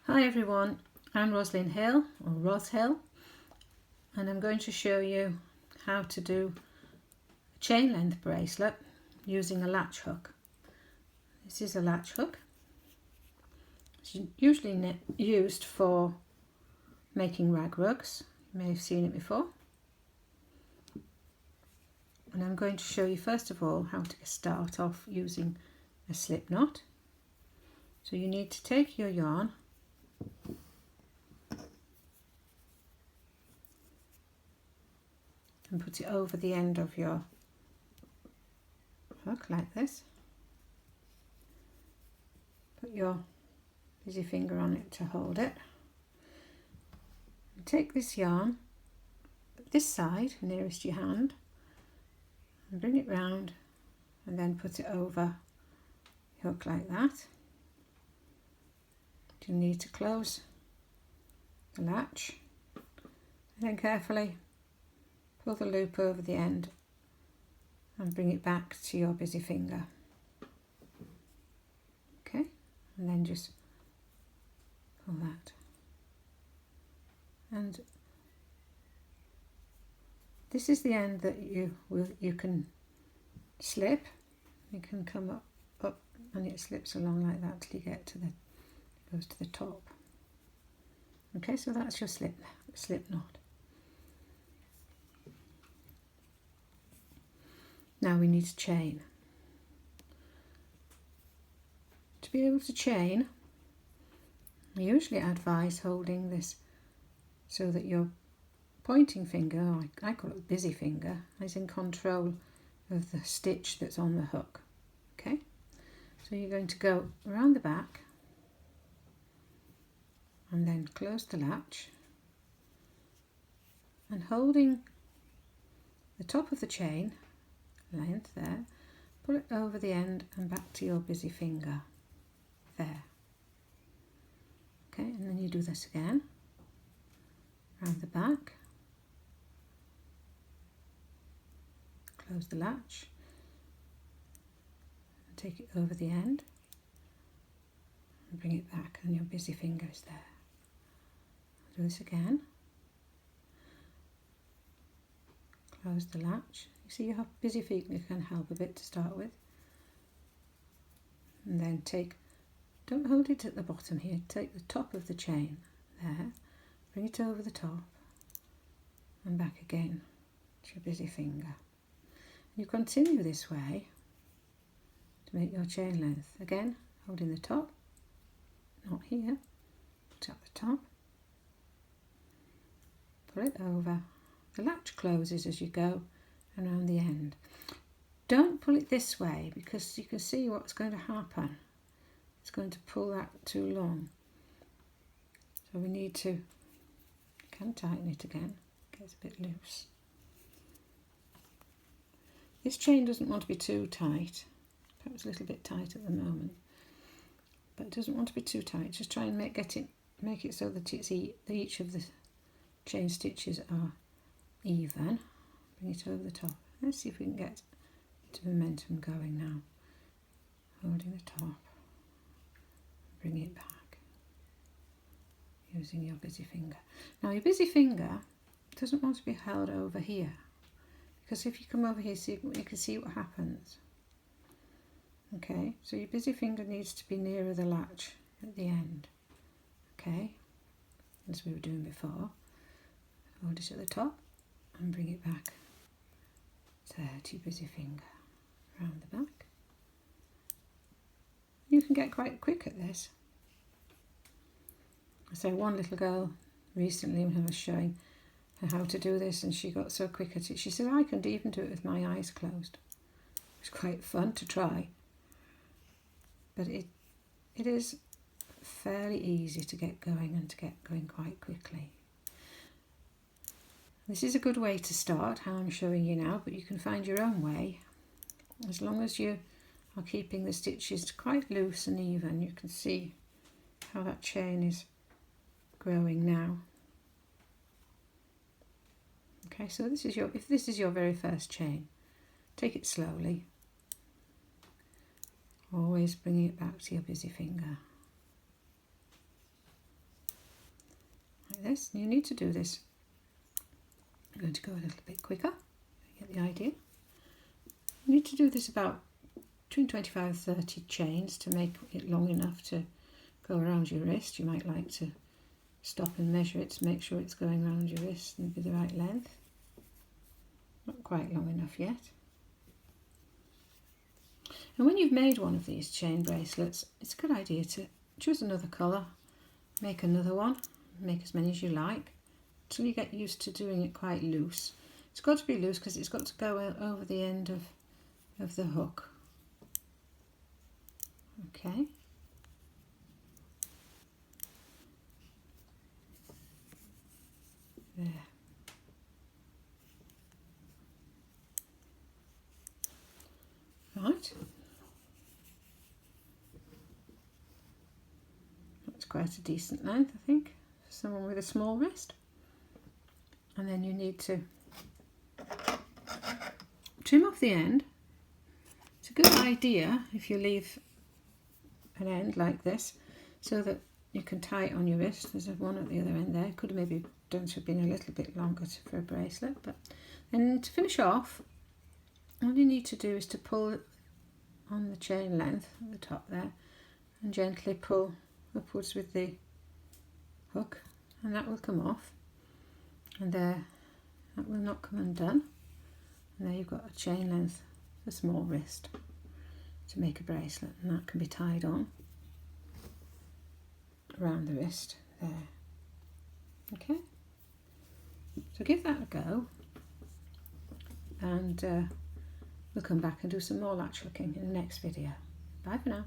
Hi everyone, I'm Roslyn Hill, or Ros Hill, and I'm going to show you how to do a chain length bracelet using a latch hook. This is a latch hook. It's usually used for making rag rugs. You may have seen it before. And I'm going to show you first of all how to start off using a slip knot. So you need to take your yarn and put it over the end of your hook like this. Put your busy finger on it to hold it. And take this yarn, this side nearest your hand, and bring it round and then put it over your hook like that. You need to close the latch and then carefully pull the loop over the end and bring it back to your busy finger. Okay, and then just pull that. And this is the end that you can slip. You can come up and it slips along like that till you get to goes to the top. Okay, so that's your slip knot. Now we need to chain. To be able to chain, I usually advise holding this so that your pointing finger, or I call it busy finger, is in control of the stitch that's on the hook. Okay, so you're going to go around the back and then close the latch, and holding the top of the chain length there, pull it over the end and back to your busy finger there. Okay, and then you do this again around the back, close the latch and take it over the end and bring it back, and your busy finger is there. Do this again, close the latch. You see your busy finger can help a bit to start with, and then don't hold it at the bottom here, take the top of the chain there, bring it over the top and back again to your busy finger. You continue this way to make your chain length. Again, holding the top, not here, but at the top. Pull it over. The latch closes as you go around the end. Don't pull it this way because you can see what's going to happen. It's going to pull that too long. So we need to, tighten it again. It gets a bit loose. This chain doesn't want to be too tight. Perhaps a little bit tight at the moment, but it doesn't want to be too tight. Just try and make it so that each of the chain stitches are even. Bring it over the top. Let's see if we can get the momentum going now. Holding the top, bring it back using your busy finger. Now your busy finger doesn't want to be held over here, because if you come over here, you can see what happens. Okay, so your busy finger needs to be nearer the latch at the end. Okay, as we were doing before. Hold it at the top and bring it back there to your busy finger, around the back. You can get quite quick at this. So one little girl recently, when I was showing her how to do this, and she got so quick at it, she said, I can even do it with my eyes closed. It's quite fun to try, but it is fairly easy to get going and to get going quite quickly. This is a good way to start, how I'm showing you now, but you can find your own way. As long as you are keeping the stitches quite loose and even, you can see how that chain is growing now. Okay, so if this is your very first chain, take it slowly. Always bringing it back to your busy finger. like this. And you need to do this. I'm going to go a little bit quicker. You get the idea. You need to do this about between 25 and 30 chains to make it long enough to go around your wrist. You might like to stop and measure it to make sure it's going around your wrist and be the right length. Not quite long enough yet. And when you've made one of these chain bracelets, it's a good idea to choose another colour, make another one, make as many as you like, until you get used to doing it quite loose. It's got to be loose because it's got to go over the end of the hook. Okay. There. Right. That's quite a decent length, I think, for someone with a small wrist. And then you need to trim off the end. It's a good idea if you leave an end like this so that you can tie it on your wrist. There's one at the other end there. Could have maybe done to have been a little bit longer for a bracelet. But then to finish off, all you need to do is to pull on the chain length at the top there and gently pull upwards with the hook, and that will come off, and there, that will not come undone, and there you've got a chain length for small wrist to make a bracelet, and that can be tied on around the wrist there. Okay, so give that a go, and we'll come back and do some more latch looking in the next video. Bye for now.